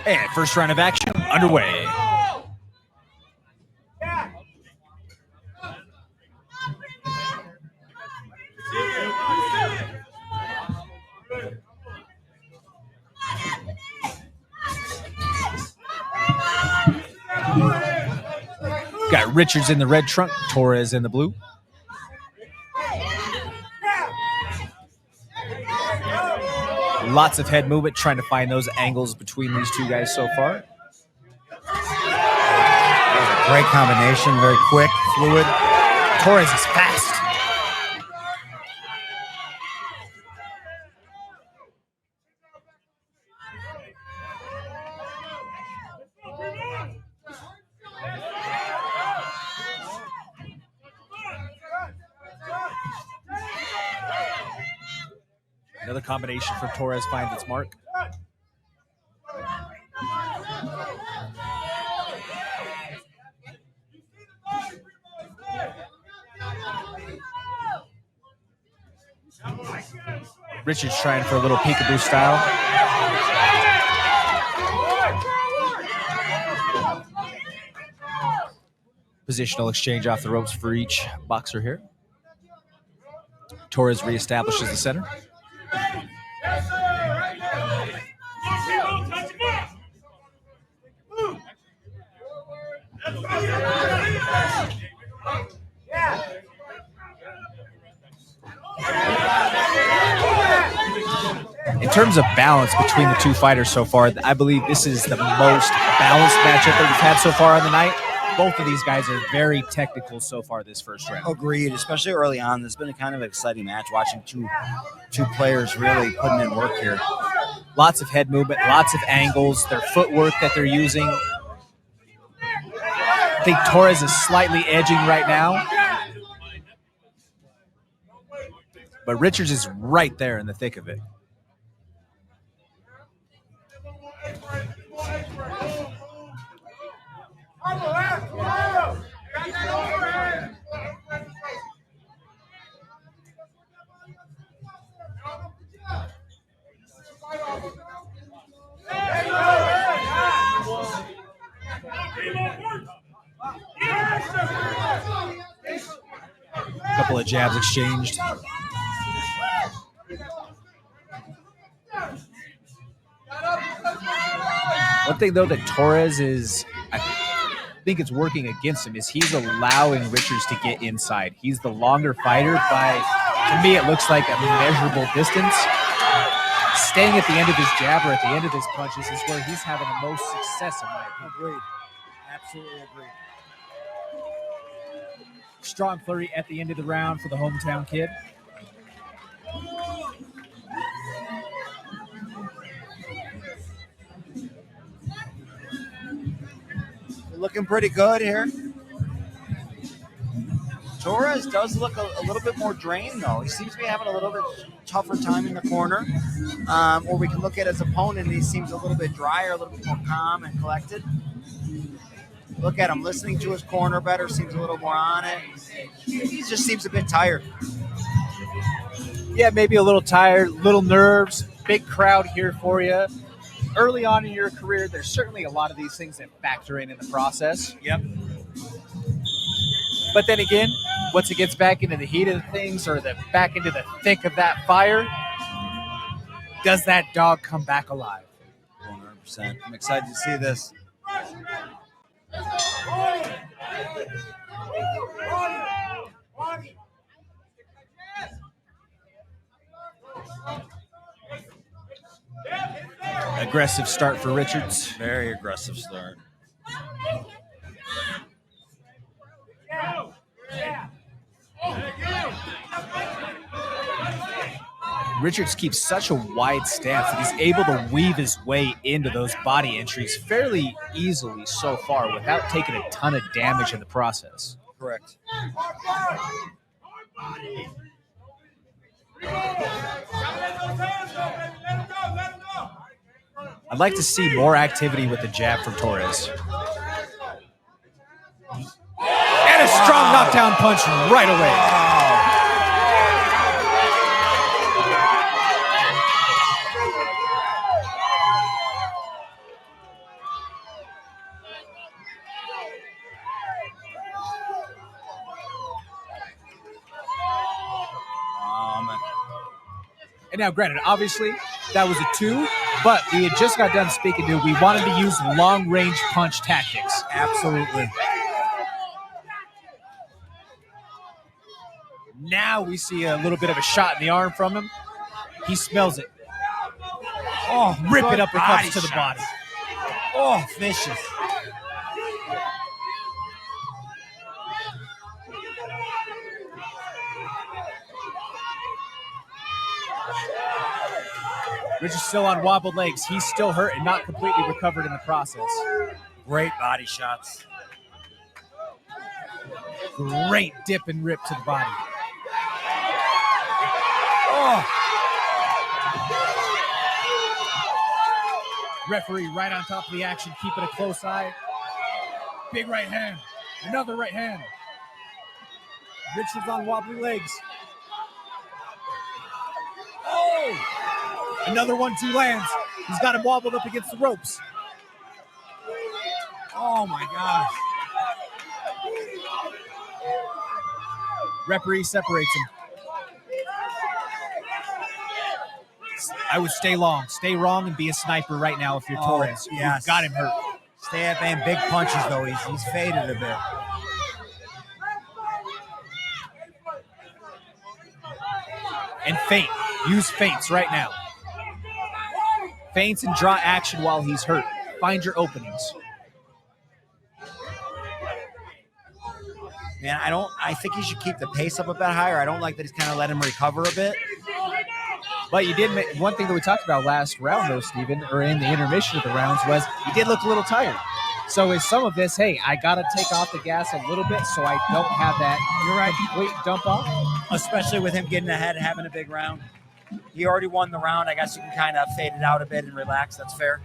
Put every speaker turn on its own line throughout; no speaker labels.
And first round of action underway. Got Richards in the red trunk, Torres in the blue. Lots of head movement, trying to find those angles between these two guys so far.
Great combination, very quick, fluid.
Torres is fast. Another combination from Torres finds its mark. Richards trying for a little peekaboo style. Positional exchange off the ropes for each boxer here. Torres reestablishes the center. In terms of balance between the two fighters so far, I believe this is the most balanced matchup that we've had so far on the night. Both of these guys are very technical so far this first round.
Agreed, especially early on. This has been a kind of exciting match, watching two players really putting in work here.
Lots of head movement, lots of angles, their footwork that they're using. I think Torres is slightly edging right now. But Richards is right there in the thick of it. Couple of jabs exchanged. One thing, though, that Torres is, I think it's working against him, is he's allowing Richards to get inside. He's the longer fighter by, to me, it looks like a measurable distance. Staying at the end of his jab or at the end of his punches is where he's having the most success, in my opinion.
Agreed. Absolutely agreed.
Strong flurry at the end of the round for the hometown kid.
Looking pretty good here. Torres does look a little bit more drained, though. He seems to be having a little bit tougher time in the corner. Or we can look at his opponent, and he seems a little bit drier, a little bit more calm and collected. Look at him, listening to his corner better, seems a little more on it. He just seems a bit tired.
Yeah, maybe a little tired, little nerves, big crowd here for you. Early on in your career, there's certainly a lot of these things that factor in the process.
Yep.
But then again, once it gets back into the heat of things or back into the thick of that fire, does that dog come back alive?
100%. I'm excited to see this.
Aggressive start for Richards.
Very aggressive start.
Richards keeps such a wide stance that he's able to weave his way into those body entries fairly easily so far without taking a ton of damage in the process.
Correct.
I'd like to see more activity with the jab from Torres. And a strong knockdown punch right away. And now, granted, obviously, that was a 2, but we had just got done speaking to, we wanted to use long-range punch tactics.
Absolutely.
Now we see a little bit of a shot in the arm from him. He smells it. Oh, rip it uppercuts to the body.
Oh, vicious.
Richard's still on wobbled legs. He's still hurt and not completely recovered in the process.
Great body shots.
Great dip and rip to the body.
Oh.
Referee right on top of the action, keeping a close eye. Big right hand. Another right hand. Richard's on wobbly legs. Oh! Another 1-2 lands. He's got him wobbled up against the ropes.
Oh my gosh.
Referee separates him. I would stay long, stay wrong, and be a sniper right now if you're Torres.
Yes.
You've got him hurt.
Stay at bay. Big punches though. He's faded a bit.
And feint. Use feints right now. Feints and draw action while he's hurt. Find your openings.
Man, I think he should keep the pace up a bit higher. I don't like that he's kind of let him recover a bit.
But you did one thing that we talked about last round, though, Steven, or in the intermission of the rounds, was he did look a little tired. So is some of this, hey, I got to take off the gas a little bit so I don't have that complete dump off?
Especially with him getting ahead and having a big round. He already won the round. I guess you can kind of fade it out a bit and relax. That's fair.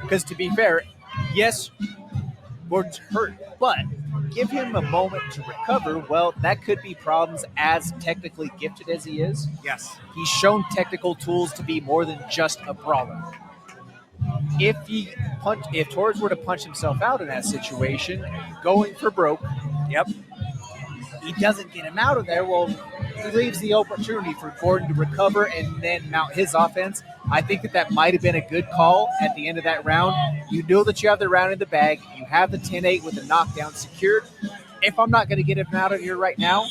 Because to be fair, yes, Gordon's hurt, but give him a moment to recover. Well, that could be problems as technically gifted as he is.
Yes.
He's shown technical tools to be more than just a brawler. If Torres were to punch himself out in that situation, going for broke,
yep,
he doesn't get him out of there, well, he leaves the opportunity for Gordon to recover and then mount his offense. I think that might have been a good call at the end of that round. You know that you have the round in the bag. You have the 10-8 with the knockdown secured. If I'm not going to get him out of here right now,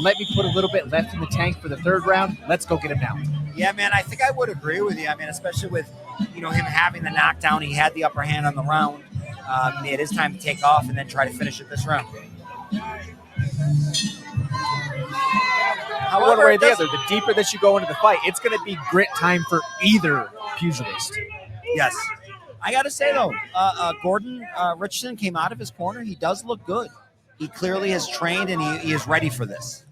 let me put a little bit left in the tank for the third round. Let's go get him now.
Yeah, man, I think I would agree with you. I mean, especially with, him having the knockdown. He had the upper hand on the round. It is time to take off and then try to finish it this round.
However, one way or the other, the deeper that you go into the fight, it's going to be grit time for either pugilist.
Yes. I got to say, though, Gordon Richardson came out of his corner. He does look good. He clearly has trained, and he is ready for this.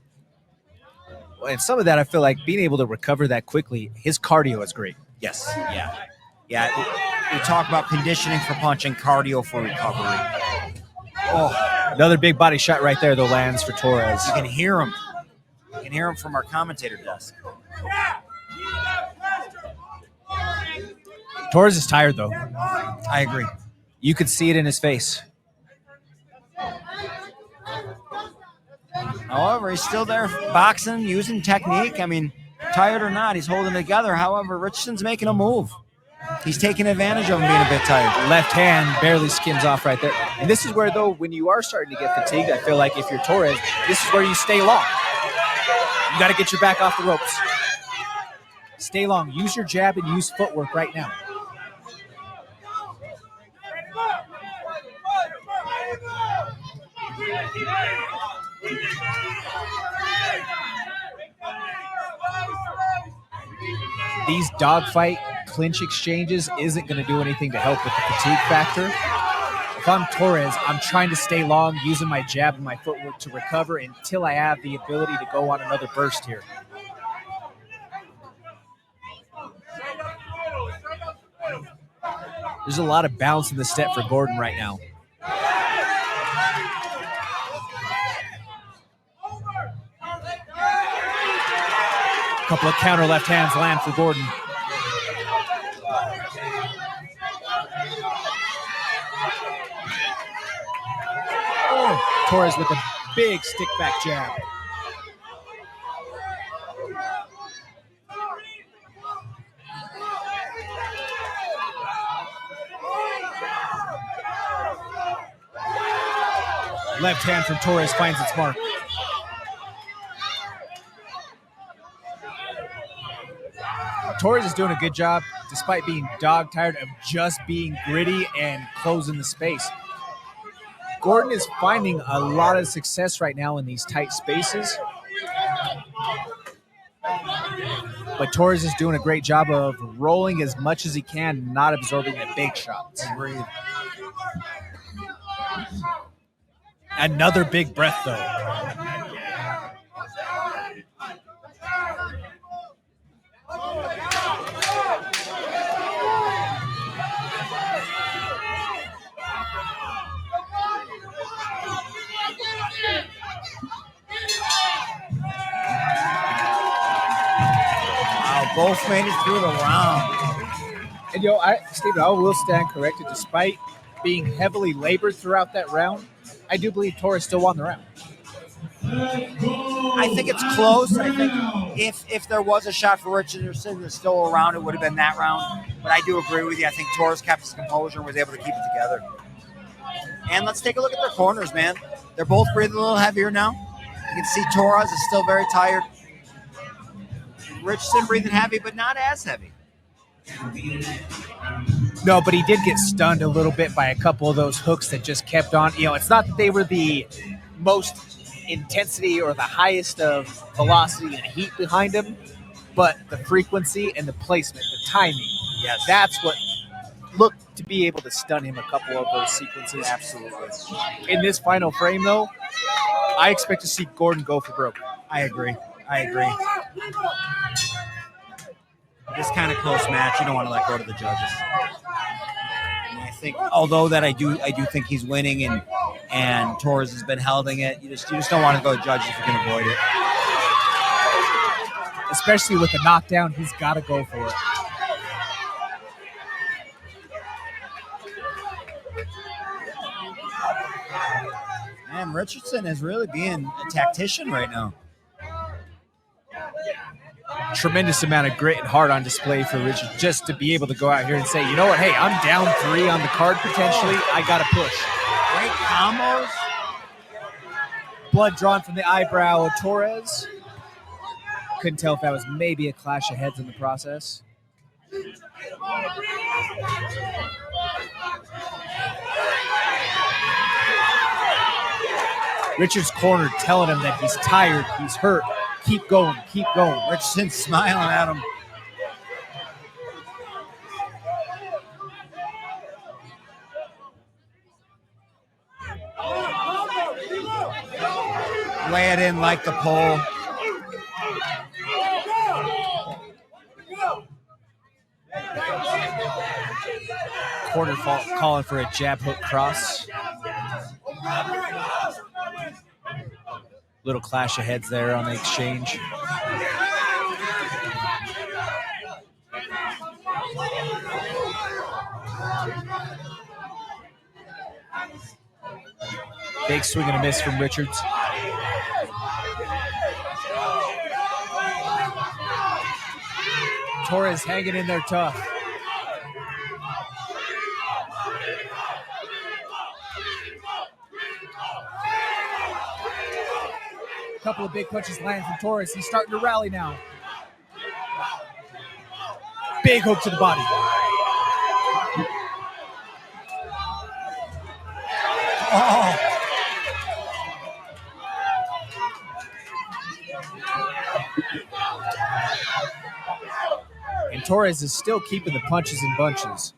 And some of that, I feel like being able to recover that quickly, his cardio is great.
Yes. Yeah. We talk about conditioning for punch and cardio for recovery.
Oh, another big body shot right there, though, lands for Torres.
You can hear him. You can hear him from our commentator desk.
Torres is tired, though.
I agree.
You could see it in his face.
However, he's still there boxing, using technique. I mean, tired or not, he's holding it together. However, Richardson's making a move. He's taking advantage of him being a bit tired.
Left hand barely skims off right there. And this is where, though, when you are starting to get fatigued, I feel like if you're Torres, this is where you stay long. You got to get your back off the ropes. Stay long. Use your jab and use footwork right now. These dogfight clinch exchanges isn't going to do anything to help with the fatigue factor. If I'm Torres, I'm trying to stay long, using my jab and my footwork to recover until I have the ability to go on another burst here. There's a lot of bounce in the step for Gordon right now. A couple of counter left hands land for Gordon. Oh, Torres with a Big stick back jab. Left hand from Torres finds its mark. Torres is doing a good job, despite being dog-tired, of just being gritty and closing the space. Gordon is finding a lot of success right now in these tight spaces. But Torres is doing a great job of rolling as much as he can, not absorbing the big shots. Another big breath, though.
Wow, both made it through the round.
And, Steven, I will stand corrected. Despite being heavily labored throughout that round, I do believe Torres still won the round.
I think it's close. I think if there was a shot for Richardson that's still around, it would have been that round. But I do agree with you. I think Torres kept his composure and was able to keep it together. And let's take a look at their corners, man. They're both breathing a little heavier now. You can see Torres is still very tired. Richardson breathing heavy, but not as heavy.
No, but he did get stunned a little bit by a couple of those hooks that just kept on. It's not that they were the most intensity or the highest of velocity and heat behind him, but the frequency and the placement, the timing.
Yes.
That's what looked to be able to stun him a couple of those sequences.
Absolutely.
In this final frame, though, I expect to see Gordon go for broke.
I agree. This kind of close match, you don't want to let go to the judges. And I think, although that I do think he's winning, and Torres has been holding it, you just don't want to go to judges if you can avoid it.
Especially with the knockdown, he's got to go for it.
Man, Richardson is really being a tactician right now.
Tremendous amount of grit and heart on display for Richard, just to be able to go out here and say, you know what, hey, I'm down 3 on the card potentially. I got to push.
Great combos.
Blood drawn from the eyebrow of Torres. Couldn't tell if that was maybe a clash of heads in the process. Richard's corner telling him that he's tired, he's hurt. Keep going, keep going.
Richardson's smiling at him. Lay it in like the pole.
Corner calling for a jab hook cross. Little clash of heads there on the exchange. Big swing and a miss from Richards. Torres hanging in there tough. Couple of big punches land from Torres. He's starting to rally now. Big hook to the body.
Oh.
And Torres is still keeping the punches in bunches.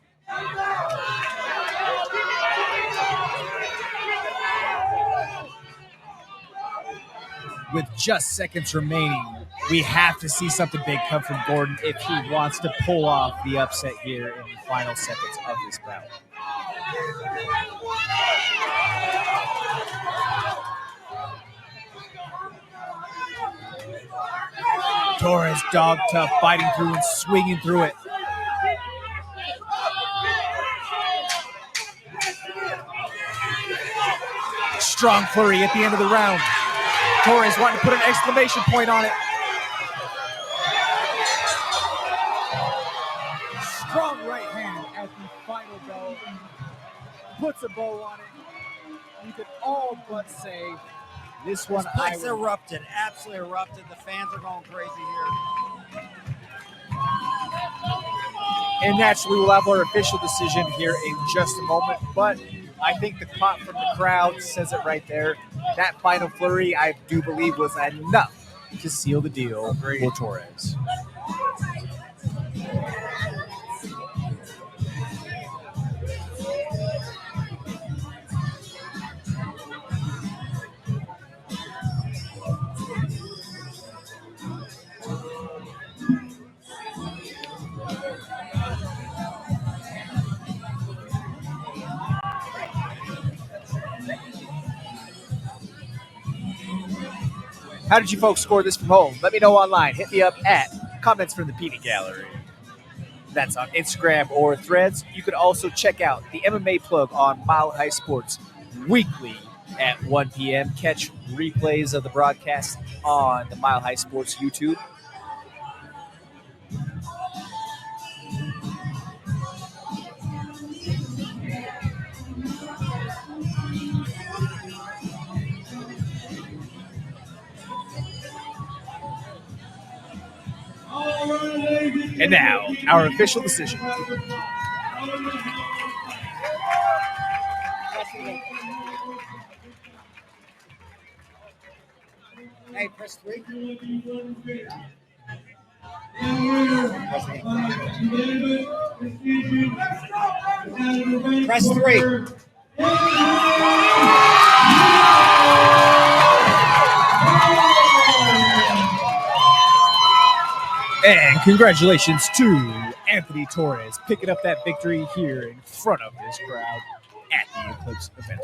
With just seconds remaining, we have to see something big come from Gordon if he wants to pull off the upset here in the final seconds of this bout. Torres dog tough, fighting through and swinging through it. Strong flurry at the end of the round. Torres wanting to put an exclamation point on it. Strong right hand at the final bell. Puts a bow on it. You could all but say this one
erupted, absolutely erupted. The fans are going crazy here.
And naturally, we'll have our official decision here in just a moment. But I think the clap from the crowd says it right there. That final flurry, I do believe, was enough to seal the deal for Torres. How did you folks score this from home? Let me know online. Hit me up at comments from the Peanut Gallery. That's on Instagram or Threads. You could also check out the MMA Plug on Mile High Sports weekly at 1 p.m. Catch replays of the broadcast on the Mile High Sports YouTube. And now, our official decision.
Hey, press 3. Press 3.
And congratulations to Anthony Torres picking up that victory here in front of this crowd at the Eclipse event.